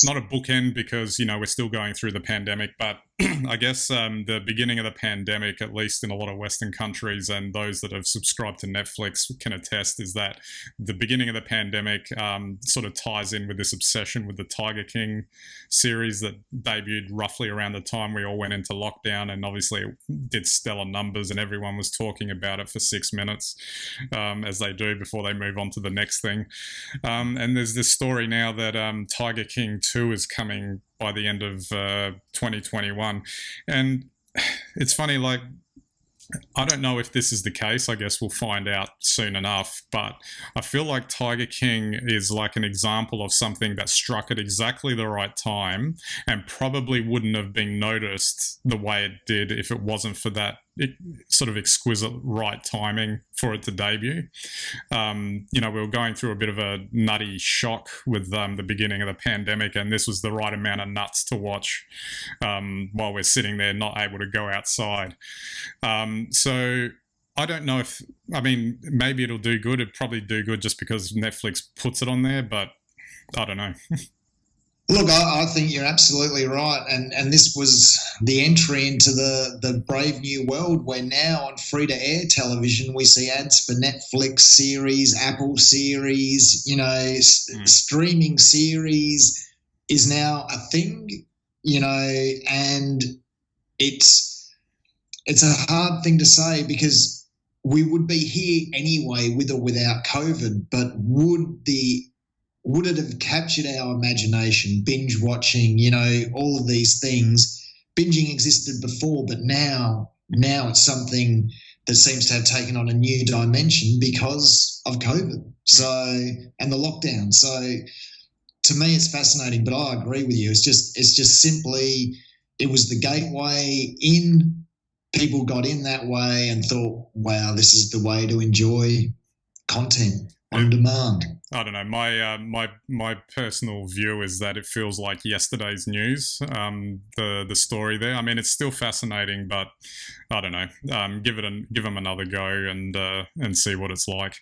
not a bookend because, we're still going through the pandemic, but I guess the beginning of the pandemic, at least in a lot of Western countries, and those that have subscribed to Netflix can attest, is that the beginning of the pandemic sort of ties in with this obsession with the Tiger King series that debuted roughly around the time we all went into lockdown, and obviously it did stellar numbers and everyone was talking about it for 6 minutes, as they do before they move on to the next thing. And there's this story now that Tiger King 2 is coming by the end of 2021. And it's funny, like, I don't know if this is the case. I guess we'll find out soon enough. But I feel like Tiger King is like an example of something that struck at exactly the right time and probably wouldn't have been noticed the way it did if it wasn't for that sort of exquisite right timing for it to debut. We were going through a bit of a nutty shock with the beginning of the pandemic, and this was the right amount of nuts to watch while we're sitting there not able to go outside. So I don't know maybe it'll do good. It'd probably do good just because Netflix puts it on there, but I don't know. Look, I think you're absolutely right, and this was the entry into the brave new world where now on free-to-air television we see ads for Netflix series, Apple series, streaming series is now a thing, and it's a hard thing to say because we would be here anyway with or without COVID, but would it have captured our imagination, binge watching, all of these things? Binging existed before, but now it's something that seems to have taken on a new dimension because of COVID and the lockdown. So to me, it's fascinating, but I agree with you. It's just simply, it was the gateway in. People got in that way and thought, wow, this is the way to enjoy content on demand. I don't know. My personal view is that it feels like yesterday's news. The story there. I mean, it's still fascinating, but I don't know. Give them another go and see what it's like.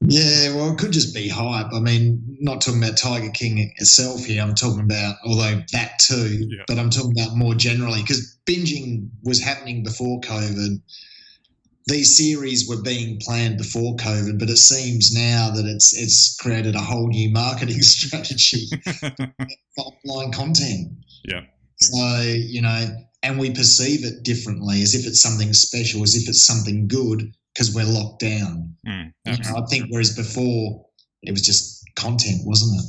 Yeah, well, it could just be hype. I mean, not talking about Tiger King itself here. I'm talking about, although that too, but I'm talking about more generally because binging was happening before COVID. These series were being planned before COVID, but it seems now that it's created a whole new marketing strategy for offline content. Yeah. So, and we perceive it differently, as if it's something special, as if it's something good because we're locked down. I think whereas before it was just content, wasn't it?